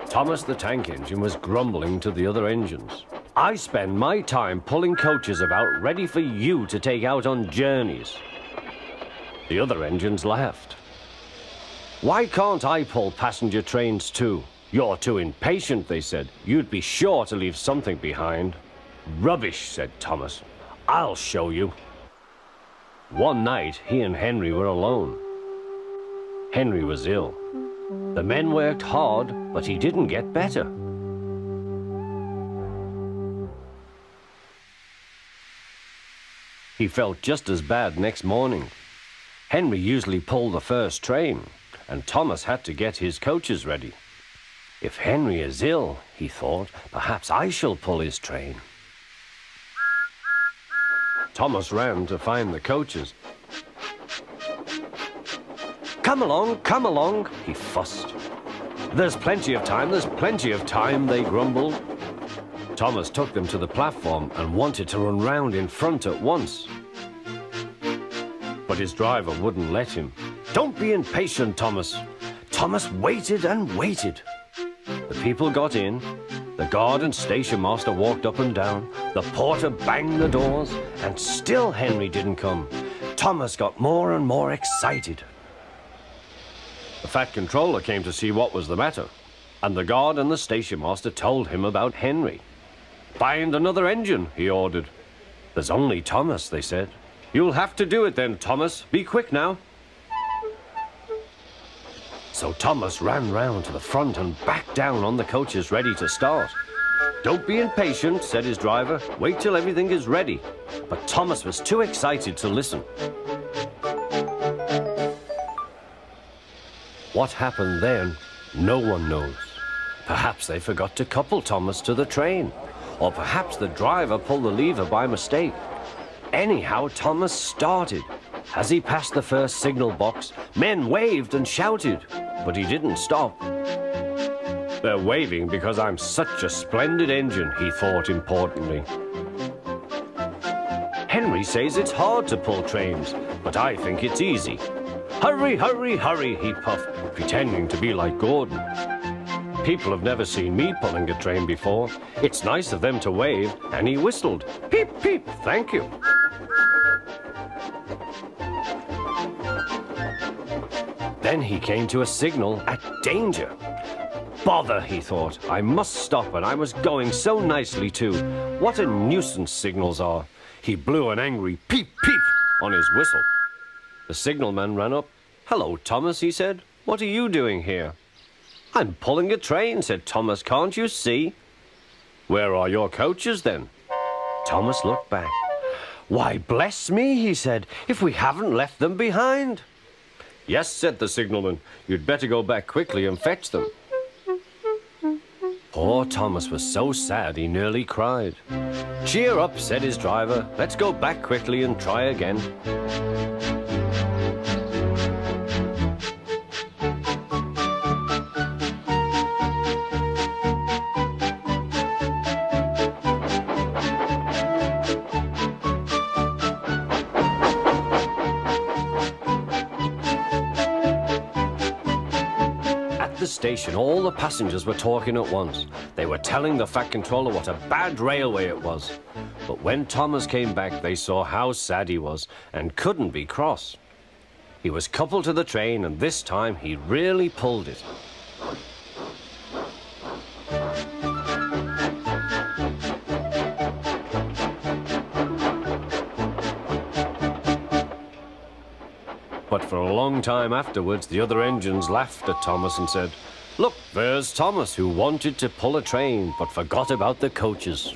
Thomas the tank engine was grumbling to the other engines. I spend my time pulling coaches about ready for you to take out on journeys. The other engines laughed. Why can't I pull passenger trains too? You're too impatient, they said. You'd be sure to leave something behind. Rubbish, said Thomas. I'll show you. One night, he and Henry were alone. Henry was ill. The men worked hard, but he didn't get better. He felt just as bad next morning. Henry usually pulled the first train, and Thomas had to get his coaches ready. If Henry is ill, he thought, perhaps I shall pull his train. Thomas ran to find the coaches. Come along, he fussed. There's plenty of time, they grumbled. Thomas took them to the platform and wanted to run round in front at once. But his driver wouldn't let him. Don't be impatient, Thomas. Thomas waited and waited. The people got in. The guard and station master walked up and down. The porter banged the doors, and still Henry didn't come. Thomas got more and more excited. The Fat Controller came to see what was the matter, and the guard and the station master told him about Henry. Find another engine, he ordered. There's only Thomas, they said. You'll have to do it then, Thomas. Be quick now. So Thomas ran round to the front and back down on the coaches ready to start. Don't be impatient, said his driver. Wait till everything is ready. But Thomas was too excited to listen. What happened then, no one knows. Perhaps they forgot to couple Thomas to the train, or perhaps the driver pulled the lever by mistake. Anyhow, Thomas started. As he passed the first signal box, men waved and shouted, but he didn't stop. They're waving because I'm such a splendid engine, he thought importantly. Henry says it's hard to pull trains, but I think it's easy. Hurry, hurry, hurry, he puffed, pretending to be like Gordon. People have never seen me pulling a train before. It's nice of them to wave, and he whistled. Peep, peep, thank you. Then he came to a signal at danger. Bother, he thought. I must stop, and I was going so nicely too. What a nuisance signals are. He blew an angry peep, peep on his whistle. The signalman ran up. Hello, Thomas, he said. What are you doing here? I'm pulling a train, said Thomas. Can't you see? Where are your coaches, then? Thomas looked back. Why, bless me, he said, if we haven't left them behind. Yes, said the signalman. You'd better go back quickly and fetch them. Poor Thomas was so sad he nearly cried. Cheer up, said his driver. Let's go back quickly and try again. The station, all the passengers were talking at once. They were telling the Fat Controller what a bad railway it was. But when Thomas came back, they saw how sad he was and couldn't be cross. He was coupled to the train, and this time he really pulled it. But for a long time afterwards, the other engines laughed at Thomas and said, Look, there's Thomas, who wanted to pull a train but forgot about the coaches.